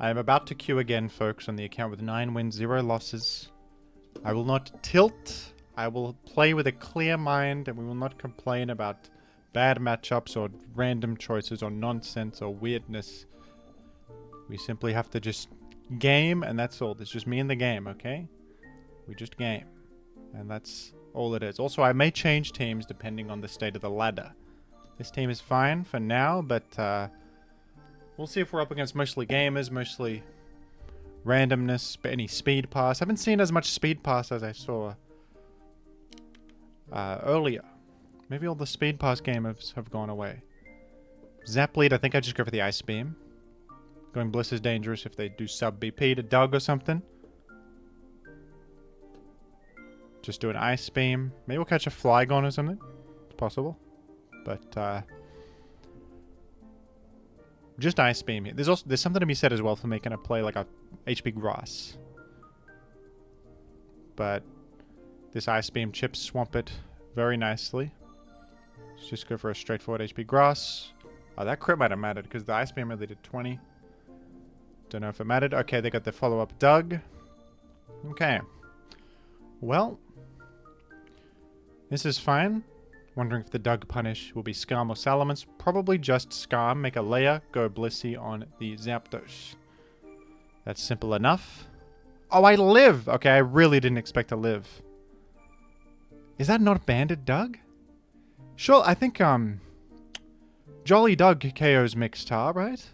I am about to queue again, folks, on the account with 9 wins, 0 losses. I will not tilt. I will play with a clear mind, and we will not complain about bad matchups or random choices or nonsense or weirdness. We simply have to just game, and that's all. It's just me and the game, okay? We just game. And that's all it is. Also, I may change teams depending on the state of the ladder. This team is fine for now, but we'll see if we're up against mostly gamers, mostly randomness, but any speed pass. I haven't seen as much speed pass as I saw earlier. Maybe all the speed pass gamers have gone away. Zap lead, I think I just go for the Ice Beam. Going Bliss is dangerous if they do sub BP to Doug or something. Just do an Ice Beam. Maybe we'll catch a Flygon or something. It's possible. But, just Ice Beam here. There's something to be said as well for making a play like a HP Grass. But this Ice Beam chips Swamp it very nicely. Let's just go for a straightforward HP Grass. Oh, that crit might have mattered because the Ice Beam really did 20. Don't know if it mattered. Okay, they got the follow-up Doug. Okay. Well, this is fine. Wondering if the Doug punish will be Skarm or Salamence. Probably just Skarm. Make a layer. Go Blissey on the Zapdos. That's simple enough. Oh, I live! Okay, I really didn't expect to live. Is that not Banded Doug? Sure, I think, Jolly Doug KO's Mixtar, right?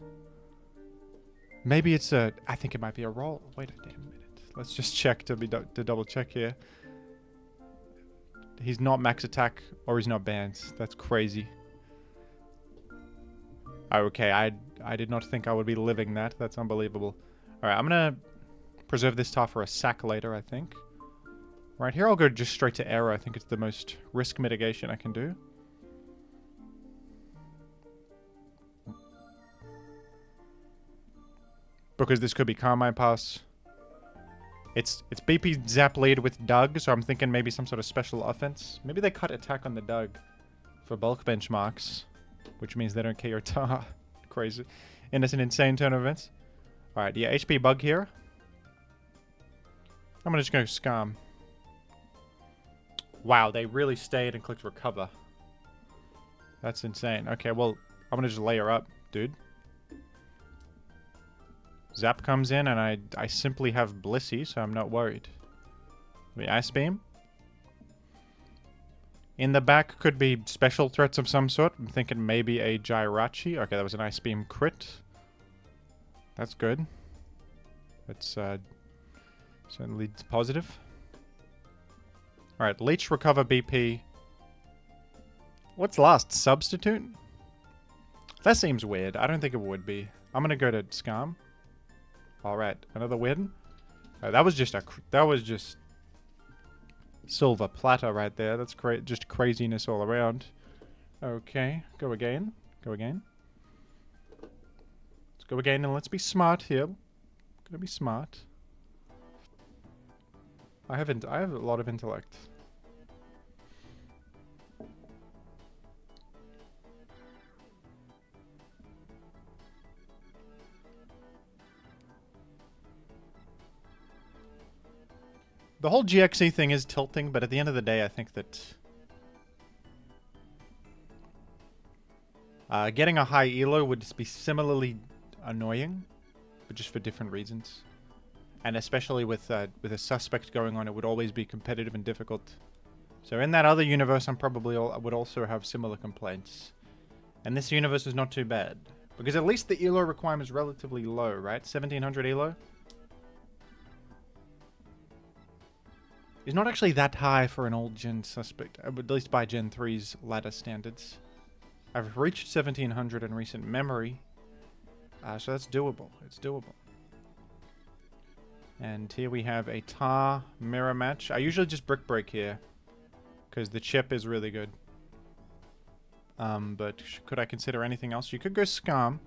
Maybe it's a... I think it might be a roll. Wait a damn minute. Let's just check to double check here. He's not max attack, or he's not banned. That's crazy. Okay, I did not think I would be living that. That's unbelievable. Alright, I'm gonna preserve this tar for a sack later, I think. Right here, I'll go just straight to Arrow. I think it's the most risk mitigation I can do. Because this could be Carmine Pass. It's BP Zap lead with Doug, so I'm thinking maybe some sort of special offense. Maybe they cut attack on the Doug for bulk benchmarks, which means they don't KO Tar. Crazy. Innocent, insane turn of events. Alright, yeah, HP Bug here. I'm gonna just go Skarm. Wow, they really stayed and clicked Recover. That's insane. Okay, well, I'm gonna just layer up, dude. Zap comes in, and I simply have Blissey, so I'm not worried. The Ice Beam. In the back could be special threats of some sort. I'm thinking maybe a Jirachi. Okay, that was an Ice Beam crit. That's good. That's certainly positive. Alright, Leech, Recover, BP. What's last? Substitute? That seems weird. I don't think it would be. I'm gonna go to Skarm. Alright, another win. That was just silver platter right there. That's just craziness all around. Okay, go again. Go again. Let's go again, and let's be smart here. Gonna be smart. I have a lot of intellect. The whole GXE thing is tilting, but at the end of the day, I think that getting a high elo would just be similarly annoying, but just for different reasons. And especially with a suspect going on, it would always be competitive and difficult. So in that other universe, I would also have similar complaints. And this universe is not too bad, because at least the elo requirement is relatively low, right? 1700 elo. Is not actually that high for an old gen suspect, at least by Gen 3's ladder standards. I've reached 1700 in recent memory, so that's doable. It's doable. And here we have a Tar mirror match. I usually just Brick Break here, because the chip is really good. But could I consider anything else? You could go Skarm.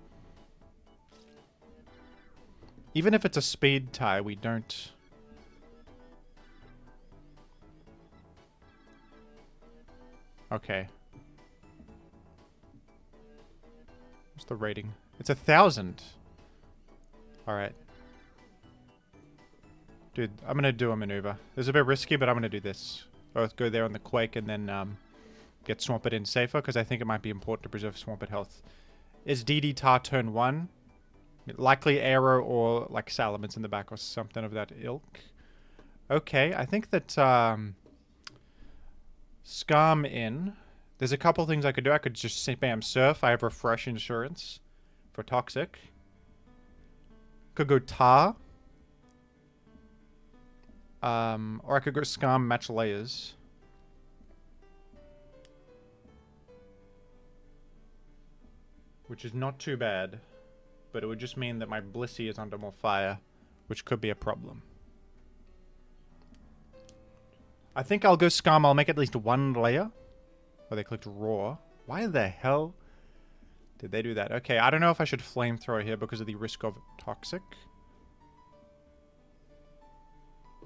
Even if it's a speed tie, we don't... Okay. What's the rating? It's 1,000. Alright. Dude, I'm gonna do a maneuver. It's a bit risky, but I'm gonna do this. Both go there on the Quake and then get Swampert in safer, because I think it might be important to preserve Swampert health. Is Tar turn 1? Likely Arrow or like Salamence in the back or something of that ilk. Okay, I think that Skarm in. There's a couple things I could do. I could just spam Surf. I have Refresh Insurance for Toxic. Could go Tar. Or I could go Skarm, match layers. Which is not too bad. But it would just mean that my Blissey is under more fire, which could be a problem. I think I'll go Skarm. I'll make at least one layer. Oh, they clicked Roar. Why the hell did they do that? Okay, I don't know if I should Flamethrower here because of the risk of Toxic.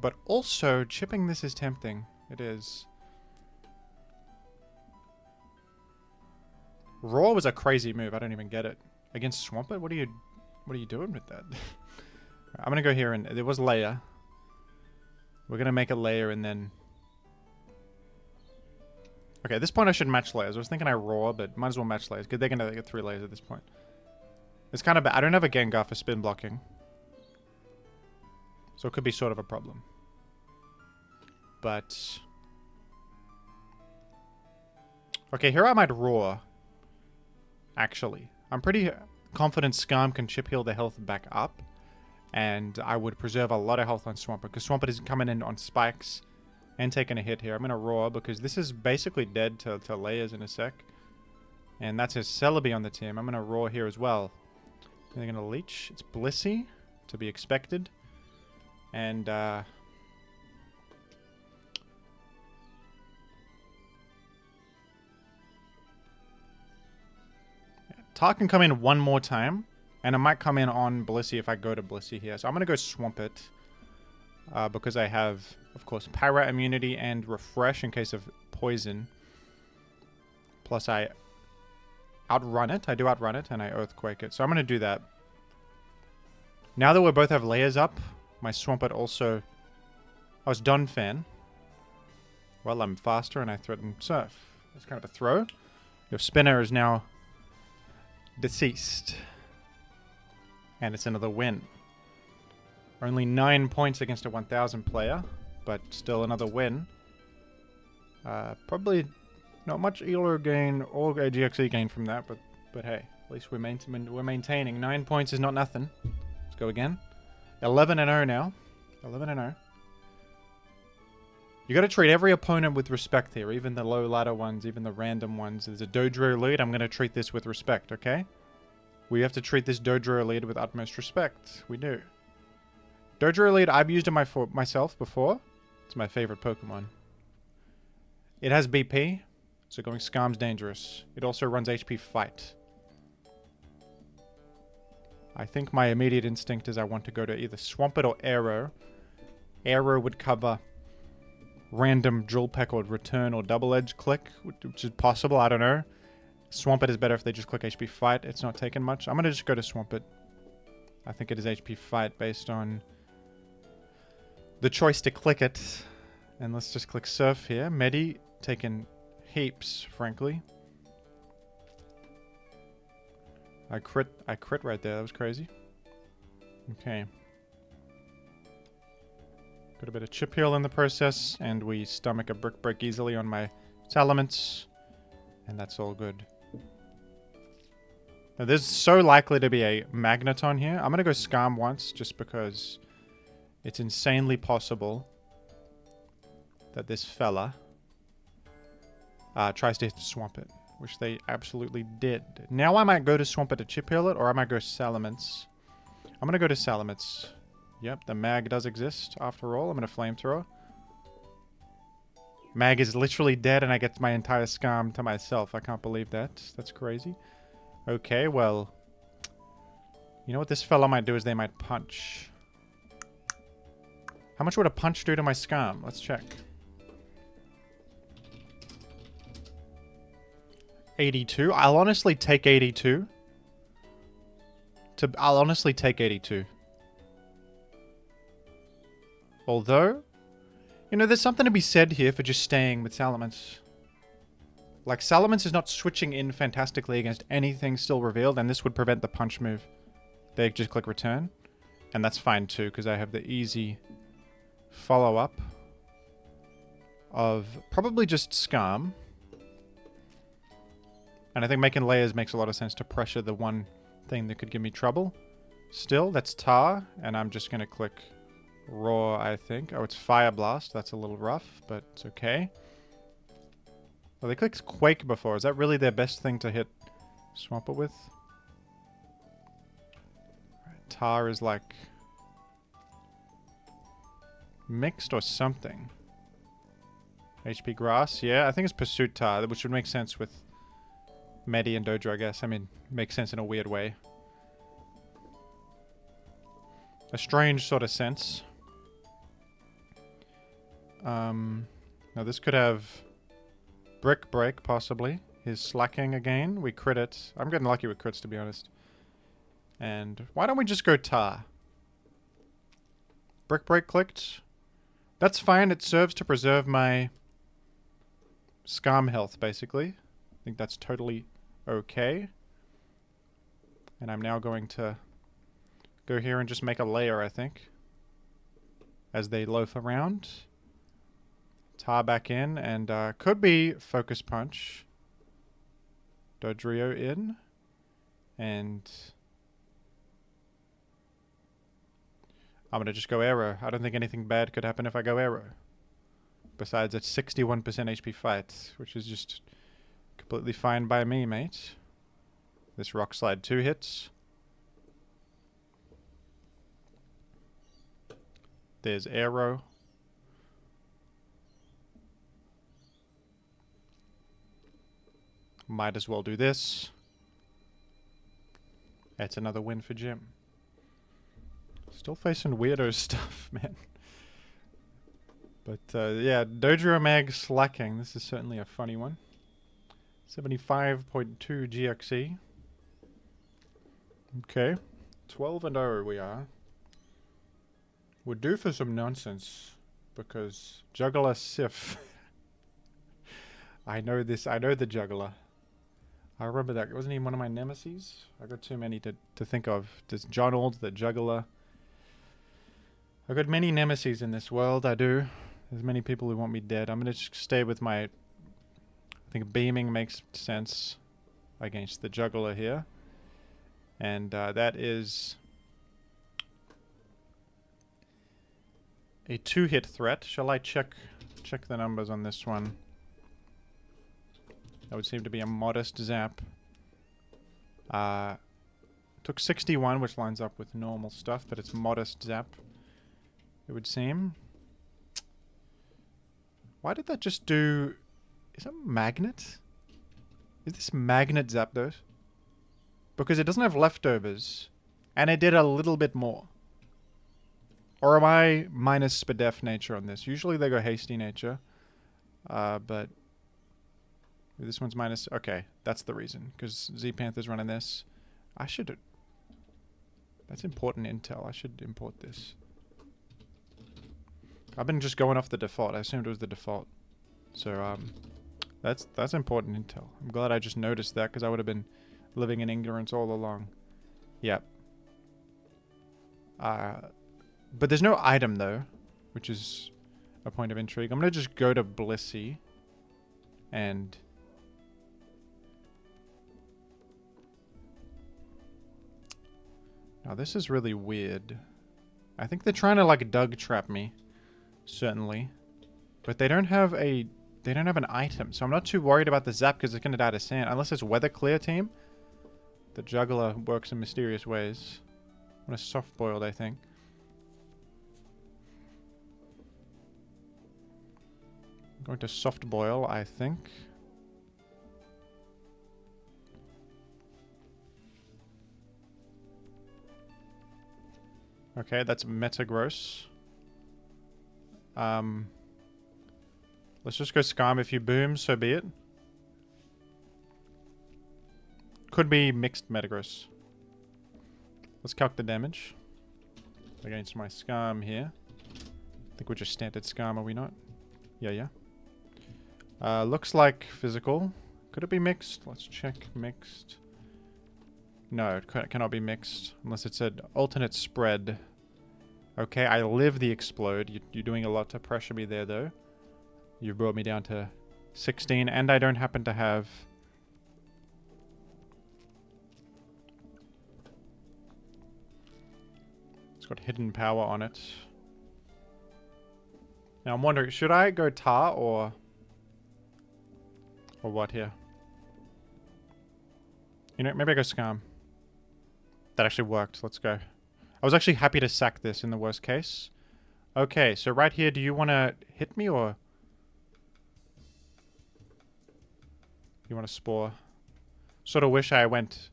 But also, chipping this is tempting. It is. Roar was a crazy move. I don't even get it. Against Swampert? What are you doing with that? I'm gonna go here and there was layer. We're gonna make a layer and then. Okay, at this point I should match layers. I was thinking I Roar, but might as well match layers because they're gonna get 3 layers at this point. It's kind of bad. I don't have a Gengar for spin blocking, so it could be sort of a problem. But okay, here I might Roar. Actually, I'm pretty confident Skarm can chip heal the health back up, and I would preserve a lot of health on Swampert because Swampert is coming in on spikes and taking a hit here. I'm gonna Roar because this is basically dead to layers in a sec, and that's his Celebi on the team. I'm gonna Roar here as well. They're gonna leech. It's Blissey, to be expected, and Tar can come in one more time, and it might come in on Blissey if I go to Blissey here. So I'm going to go Swampert, because I have, of course, Para immunity and Refresh in case of poison. Plus I outrun it. I do outrun it, and I Earthquake it. So I'm going to do that. Now that we both have layers up, my Swampert also... I was Dunfan. Well, I'm faster, and I threaten Surf. That's kind of a throw. Your Spinner is now deceased. And it's another win. Only 9 points against a 1000 player, but still another win. Probably not much ELO gain or GXE gain from that, but hey, at least we're maintaining. 9 points is not nothing. Let's go again. 11-0 now. 11-0. You got to treat every opponent with respect here, even the low ladder ones, even the random ones. There's a Dojo lead. I'm going to treat this with respect, okay? We have to treat this Dojo lead with utmost respect. We do. Dojo lead, I've used it myself before. It's my favorite Pokemon. It has BP, so going Skarm's dangerous. It also runs HP Fight. I think my immediate instinct is I want to go to either Swampert or Arrow. Arrow would cover random Drill Peck or Return or Double Edge click, which is possible, I don't know. Swampert is better if they just click HP Fight. It's not taking much. I'm going to just go to Swampert. I think it is HP Fight based on the choice to click it. And let's just click Surf here. Medi taking heaps, frankly. I crit right there. That was crazy. Okay. Got a bit of chip heal in the process, and we stomach a Brick Break easily on my Salamence, and that's all good. Now, there's so likely to be a Magneton here. I'm going to go Skarm once, just because it's insanely possible that this fella tries to hit Swampert, which they absolutely did. Now I might go to Swampert to chip heal it, or I might go Salamence. I'm going to go to Salamence. Yep, the Mag does exist after all. I'm going to Flamethrower. Mag is literally dead and I get my entire Skarm to myself. I can't believe that. That's crazy. Okay, well. You know what this fella might do is they might punch. How much would a punch do to my Skarm? Let's check. 82. I'll honestly take 82. I'll honestly take 82. Although, you know, there's something to be said here for just staying with Salamence. Like, Salamence is not switching in fantastically against anything still revealed, and this would prevent the punch move. They just click return. And that's fine too, because I have the easy follow-up of probably just Skarm. And I think making layers makes a lot of sense to pressure the one thing that could give me trouble. Still, that's Tar, and I'm just going to click Roar, I think. Oh, it's Fire Blast. That's a little rough, but it's okay. Well, they clicked Quake before. Is that really their best thing to hit Swampert with? Right, Tar is like mixed or something. HP Grass, yeah. I think it's Pursuit Tar, which would make sense with Medi and Dojo, I guess. I mean, makes sense in a weird way. A strange sort of sense. Now this could have Brick Break, possibly. He's slacking again. We crit it. I'm getting lucky with crits, to be honest. And why don't we just go Tar? Brick Break clicked. That's fine. It serves to preserve my Skarm health, basically. I think that's totally okay. And I'm now going to go here and just make a layer, I think. As they loaf around. Tar back in, and could be Focus Punch. Dodrio in. And I'm going to just go Arrow. I don't think anything bad could happen if I go Arrow. Besides, it's 61% HP fight, which is just completely fine by me, mate. This Rock Slide 2 hits. There's Arrow. Might as well do this. That's another win for Jim. Still facing weirdo stuff, man. But, yeah, Dodrio Mag slacking. This is certainly a funny one. 75.2 GXE. Okay. 12-0 we are. We're due for some nonsense. Because Juggler Sif. I know this. I know the Juggler. I remember that. Wasn't he one of my nemesis? I got too many to think of. There's John Old, the Juggler. I've got many nemesis in this world, I do. There's many people who want me dead. I'm going to just stay with my... I think beaming makes sense against the Juggler here. And that is a 2-hit threat. Shall I check the numbers on this one? That would seem to be a modest zap. Took 61, which lines up with normal stuff, but it's modest zap, it would seem. Why did that just do... Is that magnet? Is this magnet Zapdos? Because it doesn't have leftovers, and it did a little bit more. Or am I minus Spadef nature on this? Usually they go hasty nature, but... This one's minus... Okay, that's the reason. Because Z-Panther's running this. I should... That's important intel. I should import this. I've been just going off the default. I assumed it was the default. So, that's important intel. I'm glad I just noticed that, because I would have been living in ignorance all along. Yep. But there's no item, though, which is a point of intrigue. I'm going to just go to Blissey and... Now this is really weird. I think they're trying to like Doug trap me, certainly, but they don't have an item, so I'm not too worried about the zap because it's gonna die to sand unless it's weather clear team. The Juggler works in mysterious ways. I'm gonna soft boiled, I think. I'm going to soft boil, I think. Okay, that's Metagross. Let's just go Skarm. If you boom, so be it. Could be mixed Metagross. Let's calc the damage against my Skarm here. think we're just standard Skarm, are we not? Yeah. Looks like physical. Could it be mixed? Let's check mixed. No, it cannot be mixed. Unless it said alternate spread. Okay, I live the explode. You're doing a lot to pressure me there, though. You brought me down to 16, and I don't happen to have... It's got hidden power on it. Now I'm wondering, should I go Tar or what here? You know, maybe I go Skarm. That actually worked. Let's go. I was actually happy to sack this in the worst case. Okay, so right here, do you want to hit me or... You want to Spore? Sort of wish I went...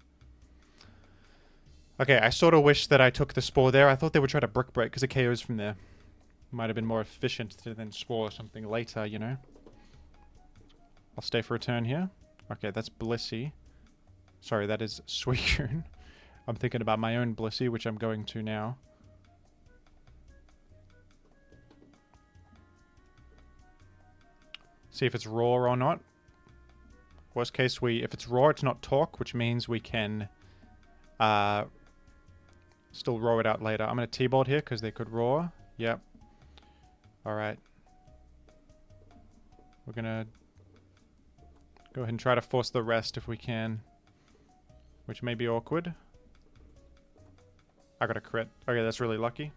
Okay, I sort of wish that I took the Spore there. I thought they would try to Brick Break because it KOs from there. Might have been more efficient to then Spore something later, you know? I'll stay for a turn here. Okay, that's Blissey. Sorry, that is Suicune. I'm thinking about my own Blissey, which I'm going to now. See if it's raw or not. Worst case, if it's raw, it's not talk, which means we can still raw it out later. I'm going to T-Bolt here because they could raw. Yep. Alright. We're going to go ahead and try to force the rest if we can. Which may be awkward. I got a crit. Okay, that's really lucky.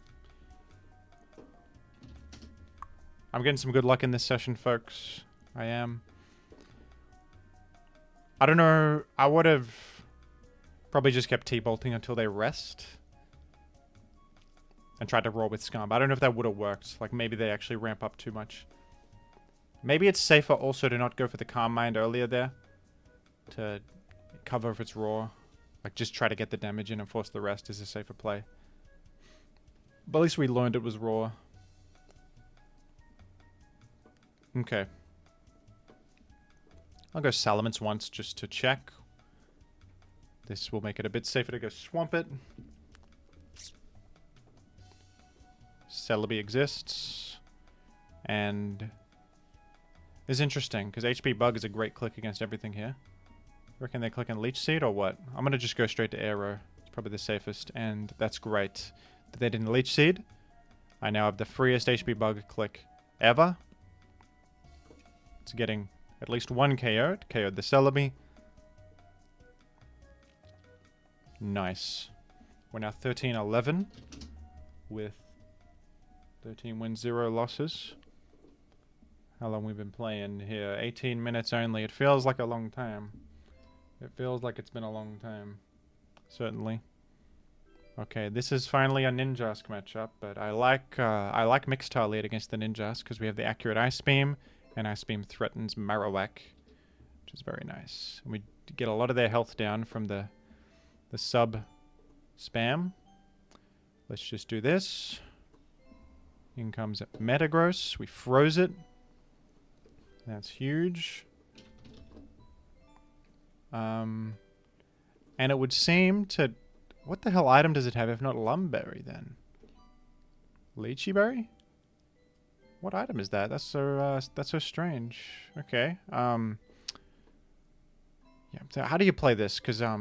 I'm getting some good luck in this session, folks. I am. I don't know. I would have probably just kept T-bolting until they rest. And tried to roll with Skarm. I don't know if that would have worked. Like, maybe they actually ramp up too much. Maybe it's safer also to not go for the Calm Mind earlier there. To cover if it's raw. Like, just try to get the damage in and force the rest is a safer play. But at least we learned it was raw. Okay. I'll go Salamence once just to check. This will make it a bit safer to go Swamp It. Celebi exists. And... This is interesting, because HP Bug is a great click against everything here. Reckon they're clicking Leech Seed or what? I'm going to just go straight to Aero. It's probably the safest, and that's great that they didn't Leech Seed. I now have the freest HP Bug click ever. It's getting at least one KO'd. KO'd the Celebi. Nice. We're now 13-11 with 13 wins, 0 losses. How long we've been playing here? 18 minutes only. It feels like a long time. It feels like it's been a long time. Certainly. Okay, this is finally a Ninjask matchup, but I like Mixtar lead against the Ninjask because we have the accurate Ice Beam, and Ice Beam threatens Marowak, which is very nice. And we get a lot of their health down from the sub spam. Let's just do this. In comes Metagross. We froze it. That's huge. And it would seem to... What the hell item does it have if not Lumberry then? Lychee Berry? What item is that? That's so strange. Okay. Yeah. So how do you play this? Because I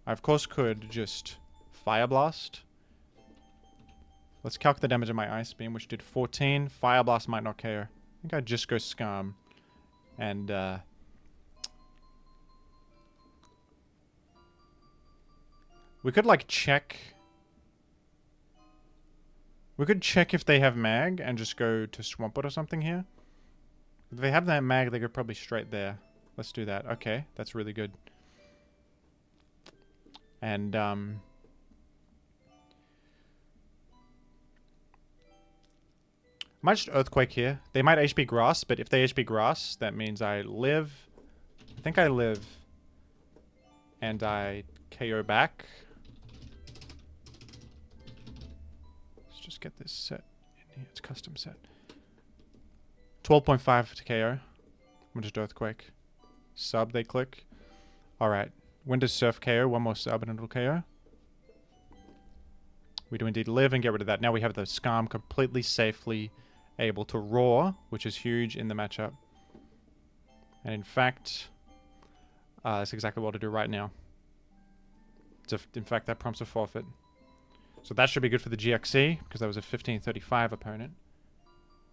of course could just Fire Blast. Let's calc the damage of my Ice Beam, which did 14. Fire Blast might not KO. I think I'd just go Skarm. And we could like check. We could check if they have mag and just go to Swamp It or something here. If they have that mag, they could probably straight there. Let's do that. Okay, that's really good. And I might just Earthquake here. They might HP Grass, but if they HP Grass, that means I live. I think I live. And I KO back. Let's just get this set in here. It's custom set. 12.5 to KO. I'm gonna just Earthquake. Sub, they click. Alright. When does Surf KO? One more sub and it'll KO. We do indeed live and get rid of that. Now we have the Skarm completely safely able to roar, which is huge in the matchup. And in fact, that's exactly what to do right now. In fact, that prompts a forfeit. So that should be good for the GXC, because that was a 1535 opponent.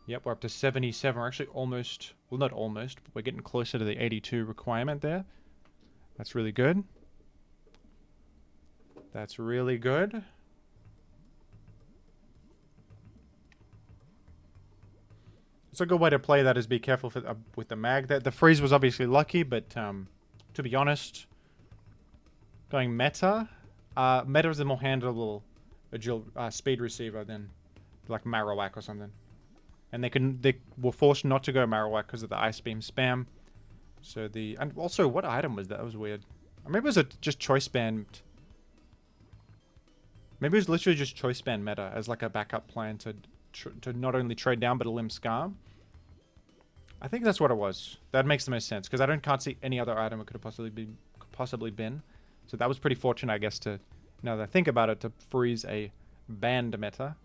Yep, we're up to 77. We're actually almost, well, not almost, but we're getting closer to the 82 requirement there. That's really good. That's really good. It's a good way to play that is be careful for, with the mag. The freeze was obviously lucky, but to be honest, going meta, meta is a more handleable speed receiver than like Marowak or something. And they were forced not to go Marowak because of the Ice Beam spam. So and also, what item was that? That was weird. Maybe it was just choice band. Maybe it was literally just choice band meta as like a backup plan to not only trade down but a limb Skarm. I think that's what it was. That makes the most sense because can't see any other item it could have possibly been. So that was pretty fortunate, I guess, to now that I think about it, to freeze a banned meta.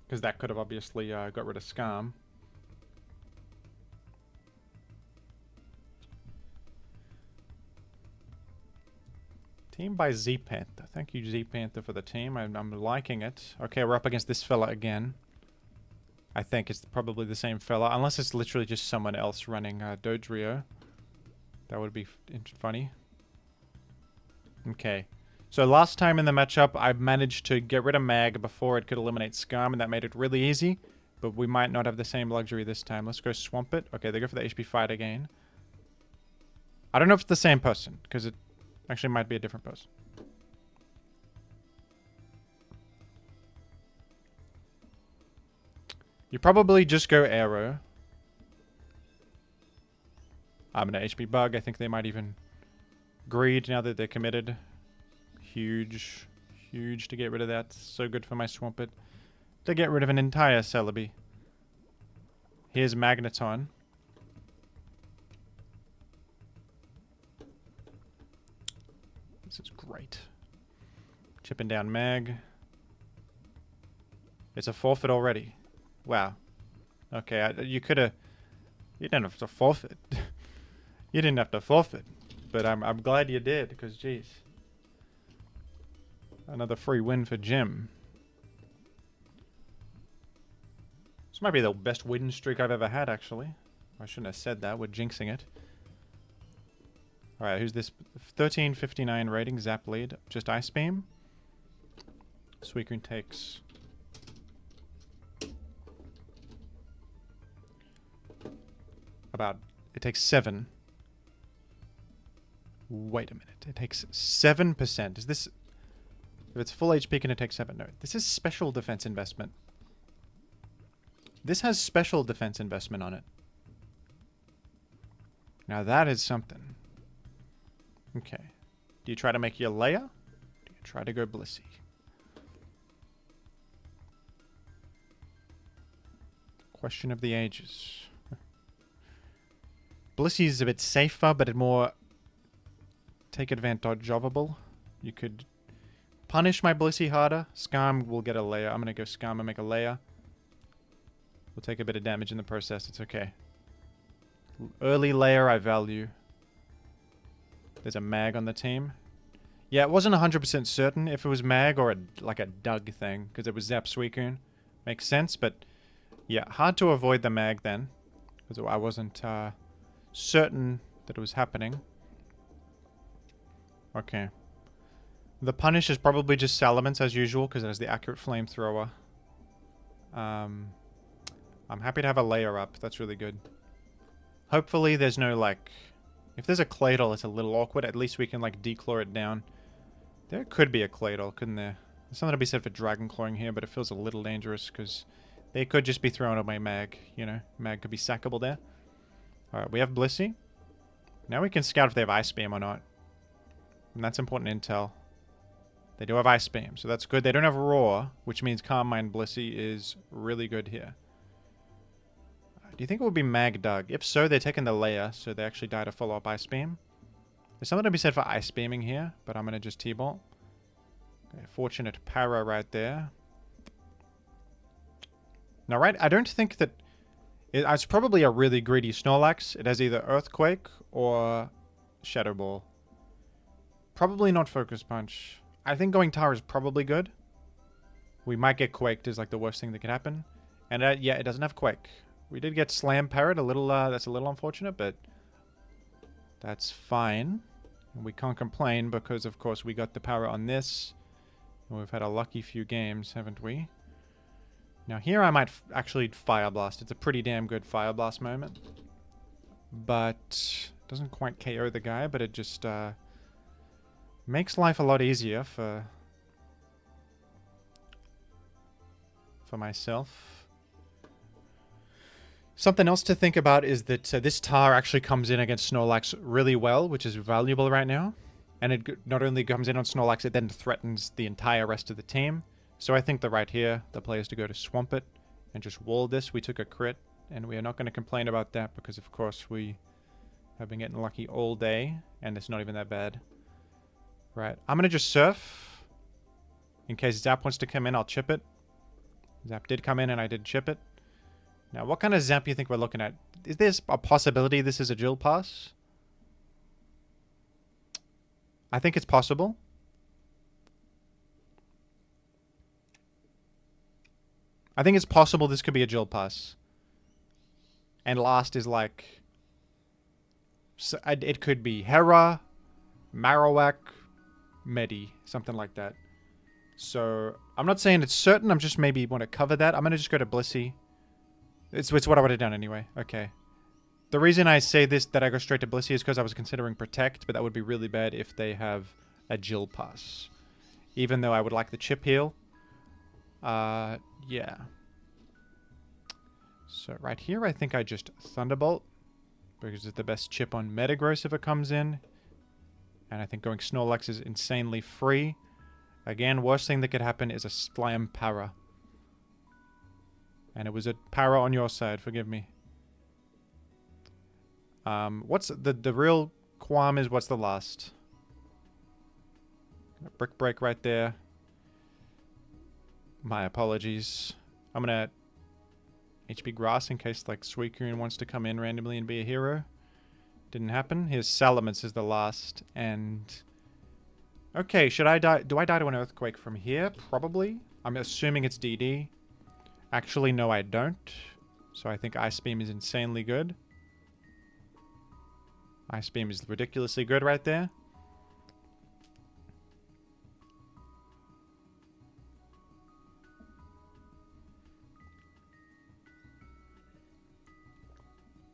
Because that could have obviously got rid of Skarm. Team by Z Panther. Thank you, Z Panther, for the team. I'm liking it. Okay, we're up against this fella again. I think it's probably the same fella. Unless it's literally just someone else running Dodrio. That would be funny. Okay. So last time in the matchup, I managed to get rid of Mag before it could eliminate Skarm, and that made it really easy. But we might not have the same luxury this time. Let's go Swamp it. Okay, they go for the HP fight again. I don't know if it's the same person, because it actually might be a different person. You probably just go Arrow. I'm an HP Bug. I think they might even Greed now that they're committed. Huge to get rid of that. So good for my Swampert. To get rid of an entire Celebi. Here's Magneton. This is great. Chipping down Mag. It's a forfeit already. Wow. Okay, you could have... You didn't have to forfeit. You didn't have to forfeit. But I'm glad you did, because jeez. Another free win for Jim. This might be the best win streak I've ever had, actually. I shouldn't have said that. We're jinxing it. Alright, who's this? 1359 rating, Zap lead. Just Ice Beam. Suicune takes... It takes 7. Wait a minute. It takes 7%. Is this... If it's full HP, can it take 7? No. This is special defense investment. This has special defense investment on it. Now that is something. Okay. Do you try to make your Leia? Do you try to go Blissey? Question of the ages. Blissey is a bit safer, but it more take advantage ofable. You could punish my Blissey harder. Skarm will get a Leia. I'm going to go Skarm and make a Leia. We'll take a bit of damage in the process. It's okay. Early Leia I value. There's a Mag on the team. Yeah, it wasn't 100% certain if it was Mag or like a Doug thing, because it was Zap Suicune. Makes sense, but yeah, hard to avoid the Mag then, because I wasn't certain that it was happening. Okay. The punish is probably just Salamence as usual, because it has the accurate flamethrower. I'm happy to have a Leia up. That's really good. Hopefully there's no, like... If there's a Claydol, it's a little awkward. At least we can, like, declaw it down. There could be a Claydol, couldn't there? There's something to be said for Dragon Clawing here, but it feels a little dangerous, because they could just be throwing away Mag, you know? Mag could be sackable there. Alright, we have Blissey. Now we can scout if they have Ice Beam or not. And that's important intel. They do have Ice Beam, so that's good. They don't have Roar, which means Calm Mind Blissey is really good here. Do you think it would be Mag Doug? If so, they're taking the Leia, so they actually die to follow up Ice Beam. There's something to be said for Ice Beaming here, but I'm going to just T-Bolt. Okay, fortunate para right there. Now, right, I don't think that... It's probably a really greedy Snorlax. It has either Earthquake or Shadow Ball. Probably not Focus Punch. I think going Tara is probably good. We might get Quaked is like the worst thing that could happen. And yeah, it doesn't have Quake. We did get Slam Parrot, a little, that's a little unfortunate, but that's fine. And we can't complain because, of course, we got the power on this. And we've had a lucky few games, haven't we? Now here I might actually Fire Blast. It's a pretty damn good Fire Blast moment. But doesn't quite KO the guy, but it just makes life a lot easier for myself. Something else to think about is that this Tar actually comes in against Snorlax really well, which is valuable right now. And it not only comes in on Snorlax, it then threatens the entire rest of the team. So I think that right here, the play is to go to Swampert and just wall this. We took a crit, and we are not going to complain about that because, of course, we have been getting lucky all day, and it's not even that bad. Right, I'm going to just Surf. In case Zap wants to come in, I'll chip it. Zap did come in, and I did chip it. Now, what kind of Zap do you think we're looking at? Is there a possibility this is a Jill Pass? I think it's possible. I think it's possible this could be a Jill Pass. And last is like... So it could be Hera, Marowak, Medi, something like that. So, I'm not saying it's certain, I'm just maybe want to cover that. I'm going to just go to Blissey. It's what I would have done anyway. Okay. The reason I say this, that I go straight to Blissey, is because I was considering Protect, but that would be really bad if they have a Jill Pass. Even though I would like the chip heal. Yeah. So right here, I think I just Thunderbolt. Because it's the best chip on Metagross if it comes in. And I think going Snorlax is insanely free. Again, worst thing that could happen is a Slam Para. And it was a Para on your side, forgive me. What's the real qualm is what's the last? Brick Break right there. My apologies. I'm gonna HP Grass in case like Suicune wants to come in randomly and be a hero. Didn't happen. Here's Salamence is the last. And okay, should I die? Do I die to an Earthquake from here? Probably. I'm assuming it's DD. Actually, no, I don't. So I think Ice Beam is insanely good. Ice Beam is ridiculously good right there.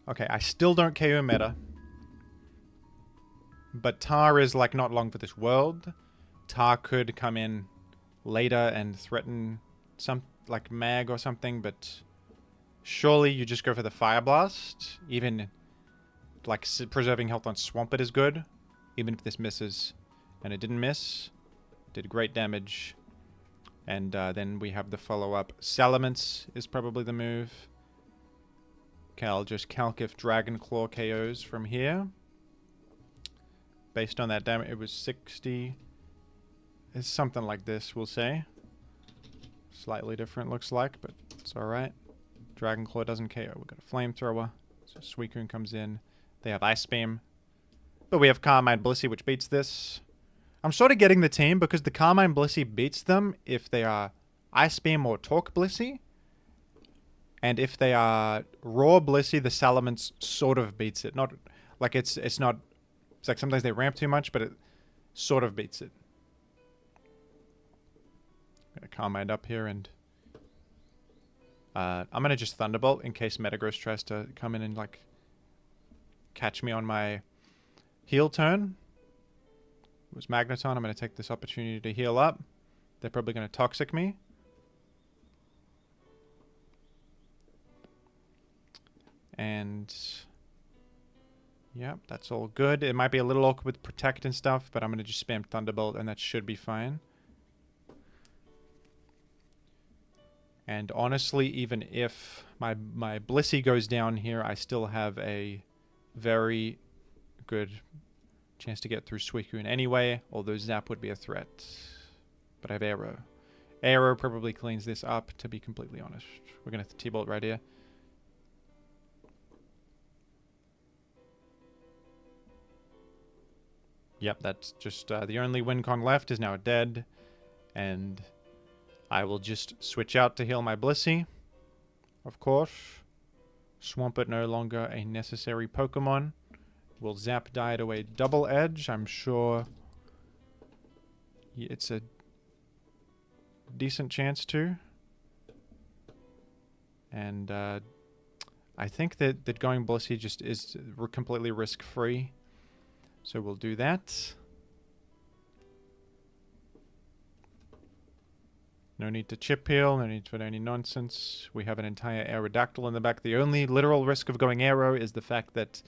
Okay, I still don't KO meta. But Tar is like not long for this world. Tar could come in later and threaten some like Mag or something, but surely you just go for the Fire Blast. Even like preserving health on Swampert is good, even if this misses. And it didn't miss. Did great damage. And then we have the follow-up. Salamence is probably the move. Okay, I'll just calc if Dragon Claw KOs from here. Based on that damage, it was 60. It's something like this, we'll say. Slightly different, looks like, but it's alright. Dragon Claw doesn't KO. We've got a Flamethrower. So Suicune comes in. They have Ice Beam. But we have Carmine Blissey, which beats this. I'm sort of getting the team because the Carmine Blissey beats them if they are Ice Beam or Torque Blissey. And if they are Raw Blissey, the Salamence sort of beats it. Not like it's not... It's like sometimes they ramp too much, but it sort of beats it. I'm going to Carmine up here and... I'm going to just Thunderbolt in case Metagross tries to come in and like catch me on my heal turn. It was Magneton. I'm going to take this opportunity to heal up. They're probably going to Toxic me. And... Yep, that's all good. It might be a little awkward with Protect and stuff, but I'm going to just spam Thunderbolt and that should be fine. And honestly, even if my Blissey goes down here, I still have a very good chance to get through Suicune anyway, although Zap would be a threat. But I have Arrow. Aero probably cleans this up, to be completely honest. We're going to T-Bolt right here. Yep, that's just the only Wincon left is now dead. And I will just switch out to heal my Blissey. Of course. Swampert no longer a necessary Pokemon. Will Zap die to a double edge. I'm sure it's a decent chance to. And I think that going Blissey just is completely risk-free. So we'll do that. No need to chip heal, no need for any nonsense. We have an entire Aerodactyl in the back. The only literal risk of going Aero is the fact that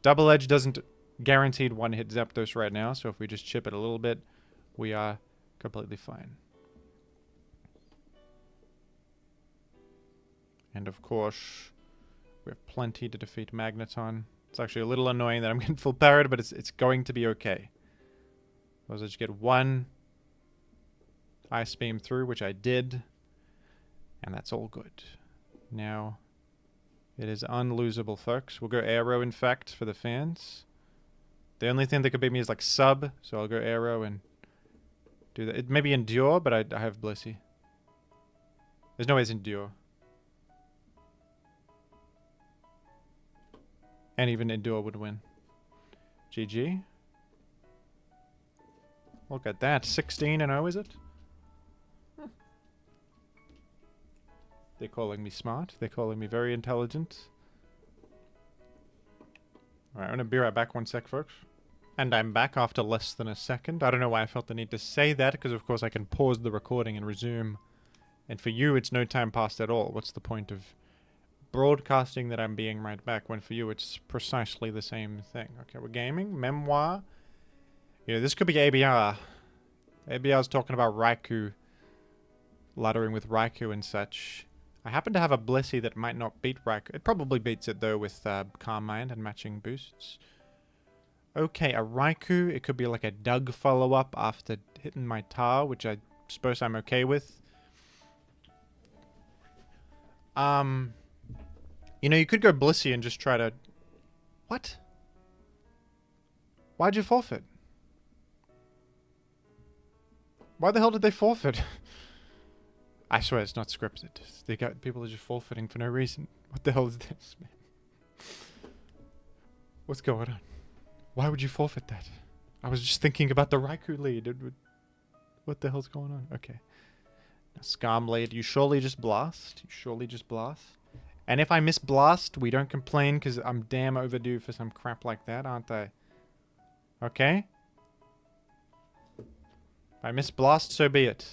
Double Edge doesn't guaranteed one-hit Zapdos right now, so if we just chip it a little bit, we are completely fine. And of course, we have plenty to defeat Magneton. It's actually a little annoying that I'm getting full powered, but it's going to be okay. As I just get one Ice Beam through, which I did, and that's all good. Now, it is unlosable, folks. We'll go Aero, in fact, for the fans. The only thing that could beat me is like Sub, so I'll go Aero and do that. It maybe Endure, but I have Blissey. There's no way it's Endure. And even Endure would win. GG. Look at that. 16-0, is it? They're calling me smart. They're calling me very intelligent. Alright, I'm going to be right back 1 sec, folks. And I'm back after less than a second. I don't know why I felt the need to say that, because of course I can pause the recording and resume. And for you, it's no time passed at all. What's the point of broadcasting that I'm being right back, when for you it's precisely the same thing? Okay, we're gaming. Memoir. You know, this could be ABR. ABR's talking about Raikou. Laddering with Raikou and such. I happen to have a Blissey that might not beat Raikou. It probably beats it, though, with Calm Mind and matching boosts. Okay, a Raikou. It could be like a Doug follow-up after hitting my Tar, which I suppose I'm okay with. You know, you could go Blissey and just try to... What? Why'd you forfeit? Why the hell did they forfeit? I swear it's not scripted. People are just forfeiting for no reason. What the hell is this, man? What's going on? Why would you forfeit that? I was just thinking about the Raikou lead. What the hell's going on? Okay. Now, Skarmory, you surely just blast. You surely just blast. And if I miss blast, we don't complain, because I'm damn overdue for some crap like that, aren't I? Okay? If I miss blast, so be it.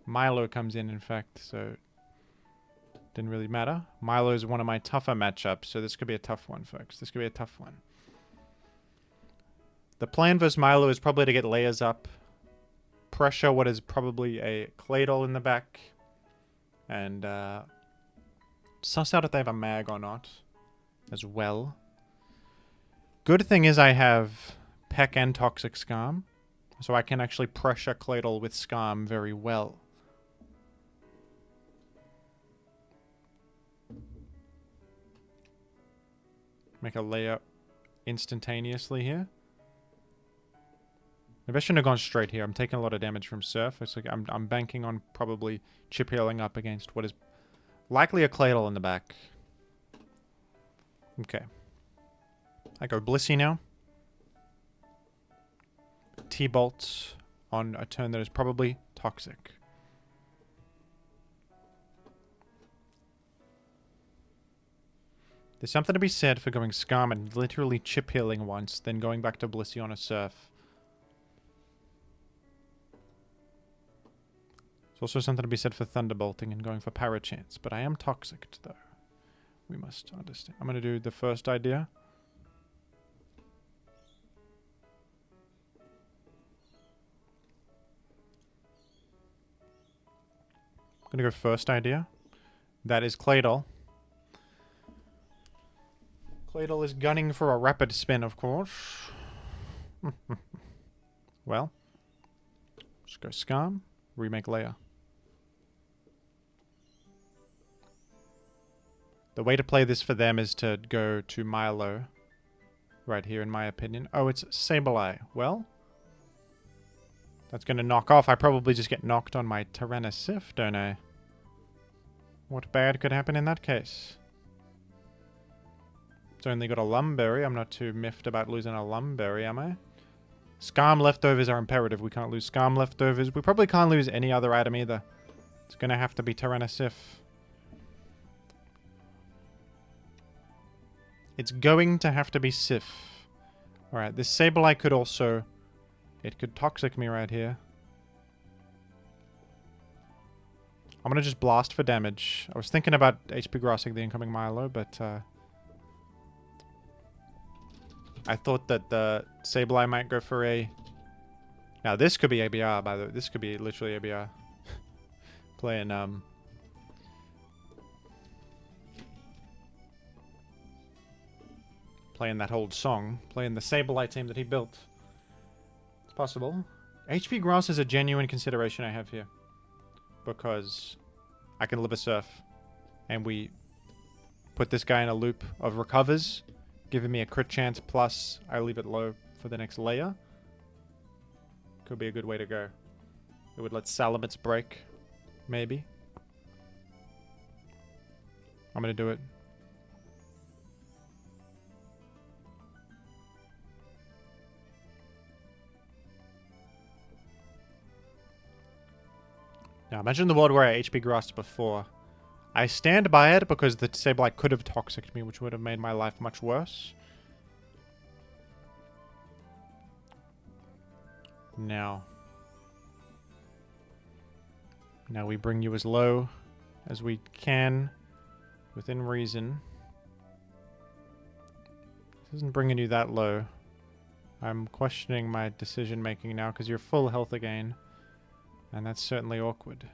Milo comes in fact, so didn't really matter. Milo is one of my tougher matchups, so this could be a tough one, folks. This could be a tough one. The plan versus Milo is probably to get layers up, pressure what is probably a Claydol in the back, and suss out if they have a mag or not as well. Good thing is I have Peck and Toxic Skarm, so I can actually pressure Claydol with Skarm very well. Make a layer instantaneously here. Maybe I shouldn't have gone straight here. I'm taking a lot of damage from Surf. It's like I'm banking on probably chip healing up against what is likely a Claydol in the back. Okay. I go Blissey now. T-Bolt on a turn that is probably toxic. There's something to be said for going Skarm and literally chip healing once, then going back to Blissey on a Surf. There's also something to be said for Thunderbolting and going for Parachance, but I am toxic, though. We must understand. I'm going to do the first idea. I'm going to go first idea. That is Claydol. Claydol is gunning for a rapid spin, of course. Well, just go Skarm, remake layer. The way to play this for them is to go to Milo. Right here, in my opinion. Oh, it's Sableye. Well, that's going to knock off. I probably just get knocked on my Tyrannosif, don't I? What bad could happen in that case? It's only got a Lumberry. I'm not too miffed about losing a Lumberry, am I? Skarm leftovers are imperative. We can't lose Skarm leftovers. We probably can't lose any other item either. It's going to have to be Tyrannosif. It's going to have to be Sif. Alright, this Sableye could also... It could Toxic me right here. I'm going to just blast for damage. I was thinking about HP Grassing the incoming Milo, but... I thought that the Sableye might go for a... Now, this could be ABR, by the way. This could be literally ABR. Playing, playing that old song. Playing the Sableye team that he built. It's possible. HP Grass is a genuine consideration I have here. Because I can live a surf. And we put this guy in a loop of recovers. Giving me a crit chance, plus I leave it low for the next layer. Could be a good way to go. It would let Salamence break. Maybe. I'm gonna do it. Now imagine the world where I HP Grassed before. I stand by it because the Sableye could have Toxiced me, which would have made my life much worse. Now we bring you as low as we can, within reason. This isn't bringing you that low. I'm questioning my decision making now because you're full health again, and that's certainly awkward.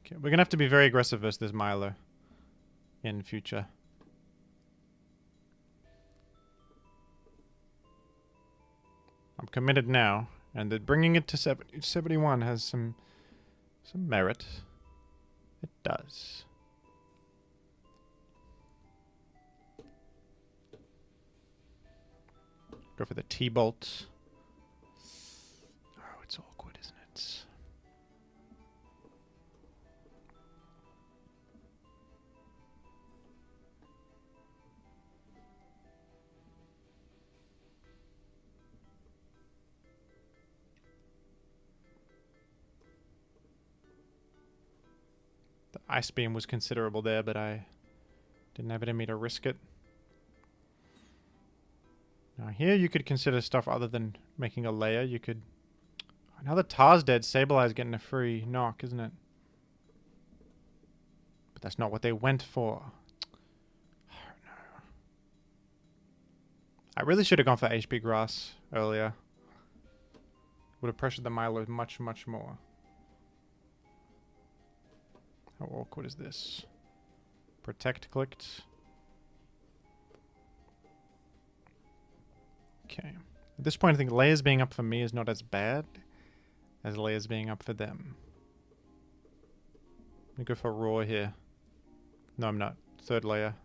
Okay, we're gonna have to be very aggressive versus this Milo in future. I'm committed now, and that bringing it to 71 has some merit. It does. Go for the T-bolt. Oh, it's awkward, isn't it? The Ice Beam was considerable there, but I didn't have it in me to risk it. Now here you could consider stuff other than making a layer. You could... Now that Tar's dead, Sableye's getting a free knock, isn't it? But that's not what they went for. Oh, no. I really should have gone for HP Grass earlier. Would have pressured the Milo much, much more. How awkward is this? Protect clicked. Okay. At this point, I think layers being up for me is not as bad as layers being up for them. Let me go for raw here. No, I'm not. Third layer.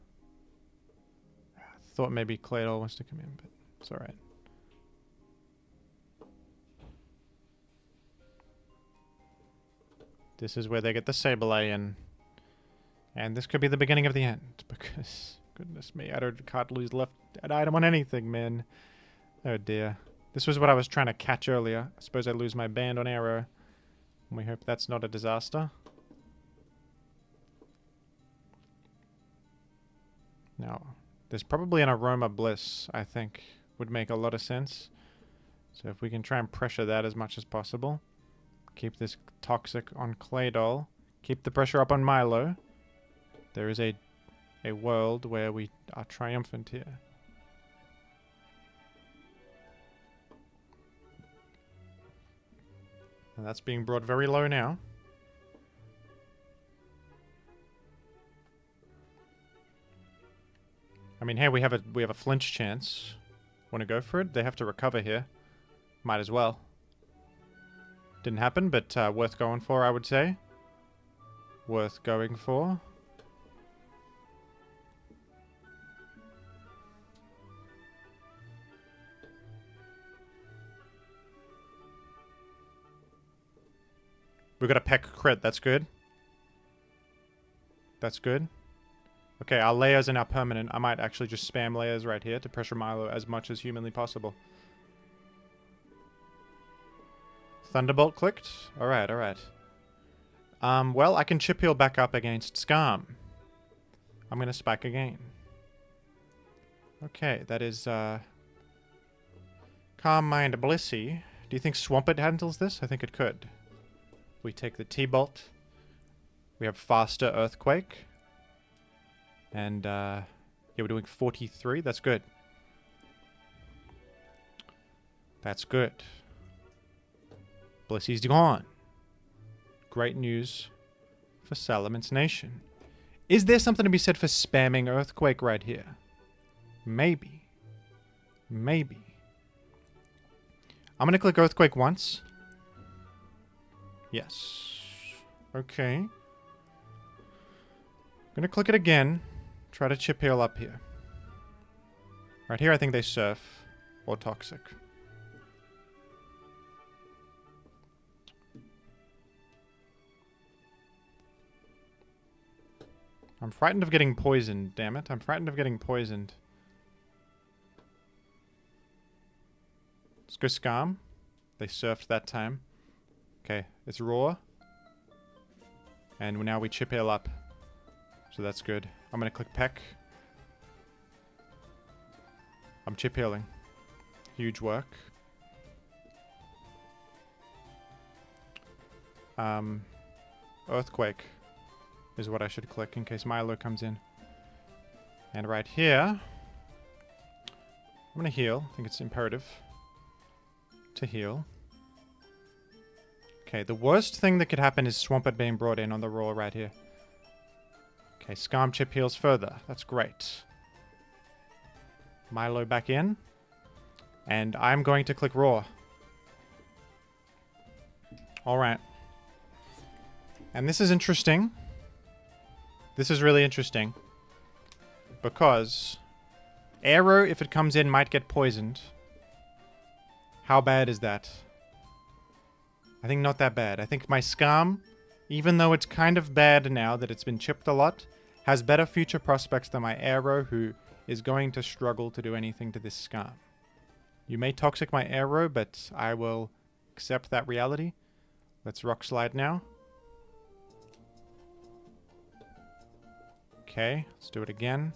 I thought maybe Claydol wants to come in, but it's alright. This is where they get the Sableye in. And this could be the beginning of the end, because, goodness me, I can't lose left an item on anything, man. Oh dear. This was what I was trying to catch earlier. I suppose I lose my band on arrow. And we hope that's not a disaster. Now, there's probably an Aroma Bliss, I think, would make a lot of sense. So if we can try and pressure that as much as possible. Keep this Toxic on Claydol. Keep the pressure up on Milo. There is a world where we are triumphant here. And that's being brought very low now. I mean, hey, we have a flinch chance. Want to go for it? They have to recover here. Might as well. Didn't happen, but worth going for, I would say. worth going for. We got a peck crit. That's good. That's good. Okay, our layers are now permanent. I might actually just spam layers right here to pressure Milo as much as humanly possible. Thunderbolt clicked. Alright, alright. Well, I can chip heal back up against Skarm. I'm gonna spike again. Okay, that is, Calm Mind Blissey. Do you think Swampert handles this? I think it could. We take the T-Bolt. We have faster Earthquake. And, yeah, we're doing 43. That's good. That's good. Blissey's gone. Great news for Salamence Nation. Is there something to be said for spamming Earthquake right here? Maybe. Maybe. I'm going to click Earthquake once. Yes. Okay. I'm going to click it again. Try to chip heal up here. Right here I think they Surf. Or Toxic. I'm frightened of getting poisoned, damn it. I'm frightened of getting poisoned. Let's go Skarm. They Surfed that time. Okay, it's Roar. And now we chip heal up. So that's good. I'm going to click Peck. I'm chip healing. Huge work. Earthquake is what I should click in case Milo comes in. And right here, I'm going to heal. I think it's imperative to heal. Okay, the worst thing that could happen is Swampert being brought in on the Roar right here. Okay, Skarm chip heals further. That's great. Milo back in. And I'm going to click Roar. Alright. And this is interesting. This is really interesting. Because Aero, if it comes in, might get poisoned. How bad is that? I think not that bad. I think my Skarm, even though it's kind of bad now that it's been chipped a lot, has better future prospects than my Aero, who is going to struggle to do anything to this Skarm. You may Toxic my Aero, but I will accept that reality. Let's Rock Slide now. Okay, let's do it again.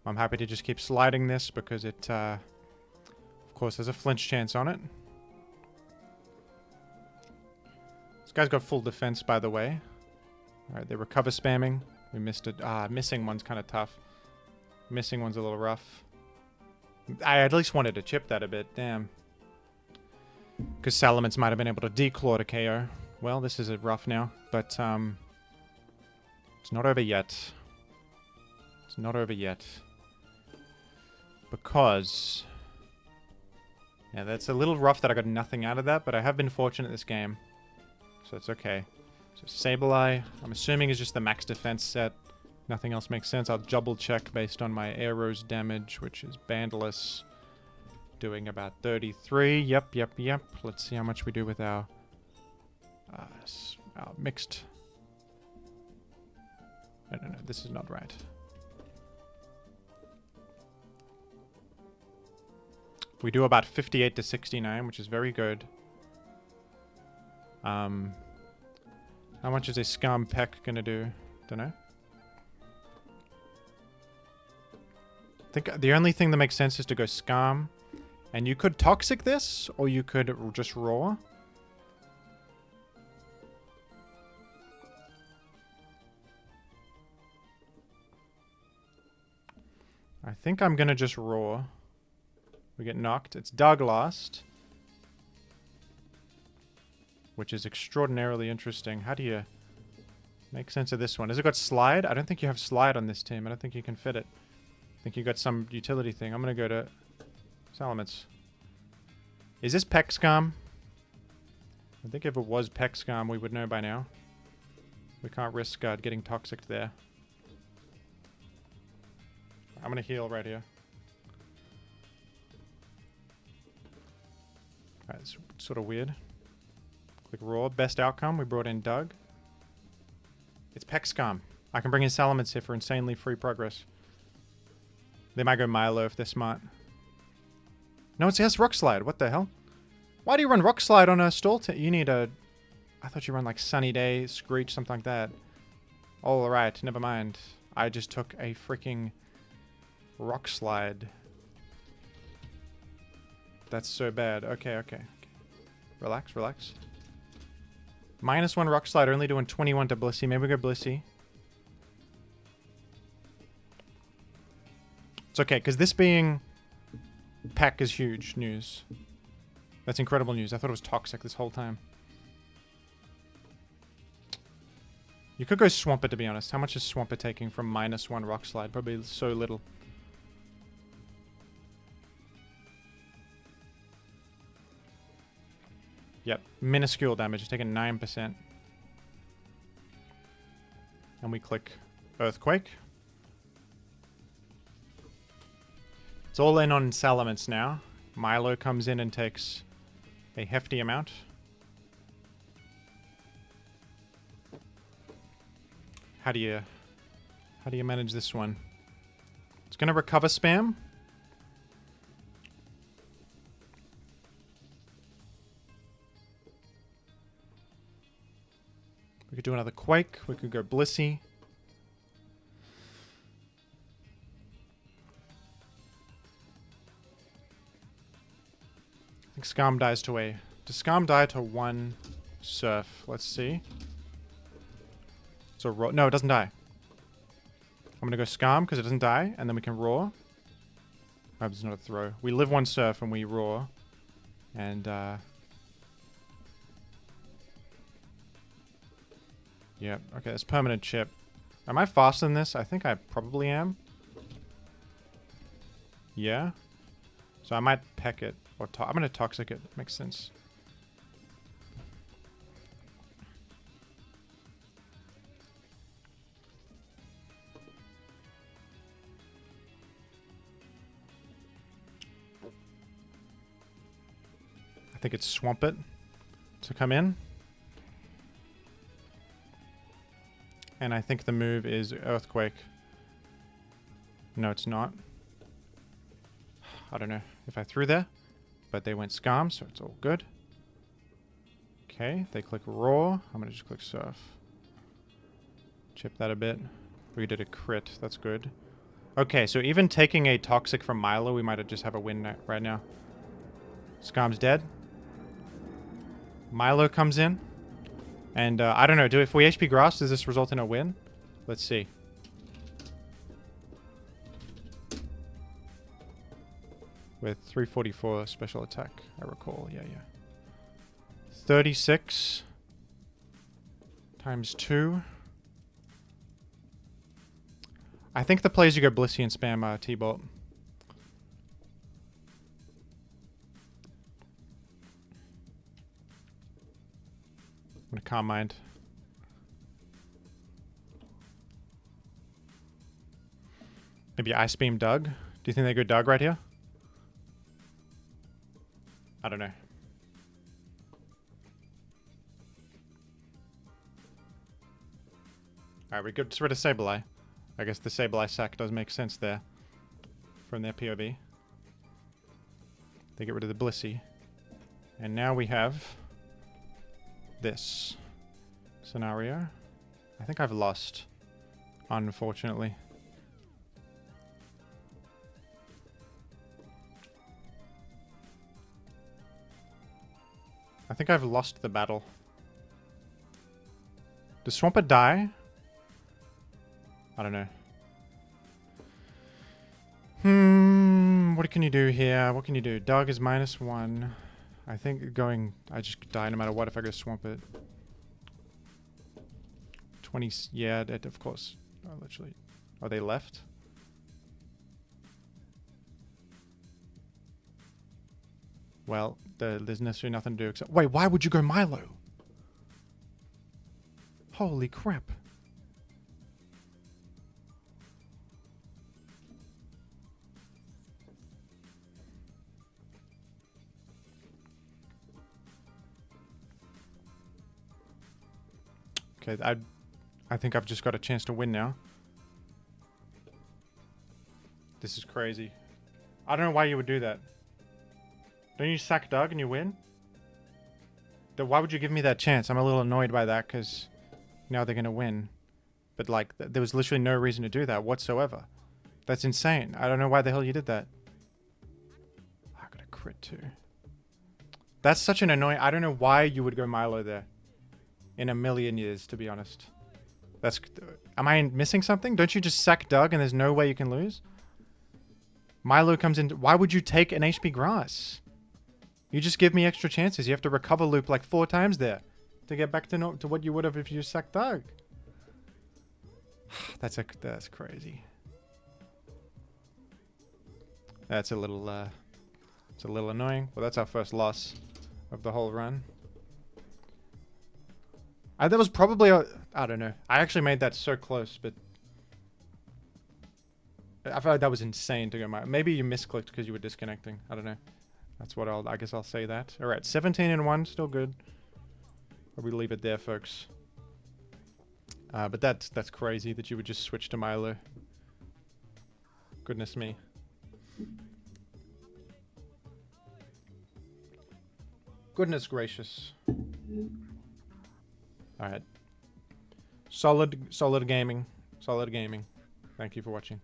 I'm happy to just keep sliding this because it, of course, there's a flinch chance on it. This guy's got full defense, by the way. Alright, they recover spamming. We missed it. Missing one's kind of tough. Missing one's a little rough. I at least wanted to chip that a bit. Damn. Because Salamence might have been able to declaw to KO. Well, this is rough now. But, it's not over yet. It's not over yet. Because... yeah, that's a little rough that I got nothing out of that, but I have been fortunate this game. So it's okay. So Sableye, I'm assuming is just the max defense set. Nothing else makes sense. I'll double check based on my Aero's damage, which is Bandless. Doing about 33. Yep. Let's see how much we do with our mixed... No, this is not right. We do about 58 to 69, which is very good. How much is a Skarm Peck gonna do? Dunno. I think the only thing that makes sense is to go Skarm. And you could Toxic this, or you could just Roar. I think I'm gonna just Roar. We get knocked. It's Doughlast. Which is extraordinarily interesting. How do you make sense of this one? Has it got Slide? I don't think you have Slide on this team. I don't think you can fit it. I think you got some utility thing. I'm going to go to Salamence. Is this Peck Skarm? I think if it was Peck Skarm, we would know by now. We can't risk getting toxic there. I'm gonna heal right here. Alright, it's sort of weird. Click Raw. Best outcome. We brought in Doug. It's Pexcom. I can bring in Salamence here for insanely free progress. They might go Milo if they're smart. No, it has Rock Slide. What the hell? Why do you run Rock Slide on a stall? You need a... I thought you run like Sunny Day, Screech, something like that. Alright, never mind. I just took a freaking Rock Slide. That's so bad. Okay, okay. Relax, relax. -1 Rock Slide, only doing 21 to Blissey. Maybe we go Blissey. It's okay, because this being Peck is huge news. That's incredible news. I thought it was toxic this whole time. You could go Swampert, to be honest. How much is Swampert taking from -1 Rock Slide? Probably so little. Yep, minuscule damage. It's taking 9%. And we click Earthquake. It's all in on Salamence now. Milo comes in and takes a hefty amount. How do you manage this one? It's gonna recover spam. We could do another Quake. We could go Blissey. I think Skarm dies to a... Does Skarm die to 1 Surf? Let's see. So raw... No, it doesn't die. I'm going to go Skarm because it doesn't die, and then we can Roar. Oh, there's not a throw. We live 1 Surf and we Roar. And, Yep, okay, that's permanent chip. Am I faster than this? I think I probably am. Yeah. So I might peck it. Or I'm going to Toxic it. Makes sense. I think it's Swampert to come in. And I think the move is Earthquake. No, it's not. I don't know if I threw there. But they went Skarm, so it's all good. Okay, they click Roar. I'm going to just click Surf. Chip that a bit. We did a crit. That's good. Okay, so even taking a Toxic from Milo, we might just have a win right now. Skarm's dead. Milo comes in. And I don't know. If we HP Grass, does this result in a win? Let's see. With 344 special attack, I recall. Yeah, yeah. 36 times 2. I think the plays you go Blissey and spam T-Bolt. I'm gonna Calm Mind. Maybe Ice Beam Doug. Do you think they go Doug right here? I don't know. Alright, we get rid of Sableye. I guess the Sableye sack does make sense there. From their POV. They get rid of the Blissey. And now we have... this scenario. I think I've lost. Unfortunately. I think I've lost the battle. Does Swampert die? I don't know. What can you do here? What can you do? Doug is -1. I think going... I just die no matter what if I go Swampert. 20... Yeah, of course. Oh, literally. Are they left? Well, there's necessarily nothing to do except... Wait, why would you go Milo? Holy crap. Okay, I think I've just got a chance to win now. This is crazy. I don't know why you would do that. Don't you sack Doug and you win? Why would you give me that chance? I'm a little annoyed by that because now they're going to win. But like, there was literally no reason to do that whatsoever. That's insane. I don't know why the hell you did that. I got a crit too. That's such an annoying... I don't know why you would go Milo there. In a million years, to be honest. That's... Am I missing something? Don't you just sack Doug and there's no way you can lose? Milo comes in... Why would you take an HP grass? You just give me extra chances. You have to recover loop like 4 times there. To get back to what you would have if you sacked Doug. That's crazy. That's a little... it's a little annoying. Well, that's our first loss of the whole run. That was probably I don't know. I actually made that so close, but I feel like that was insane to go maybe you misclicked because you were disconnecting. I don't know. That's what I guess I'll say that. All right, 17-1, still good. But we leave it there, folks. But that's crazy that you would just switch to Milo. Goodness me. Goodness gracious. Alright. Solid gaming. Solid gaming. Thank you for watching.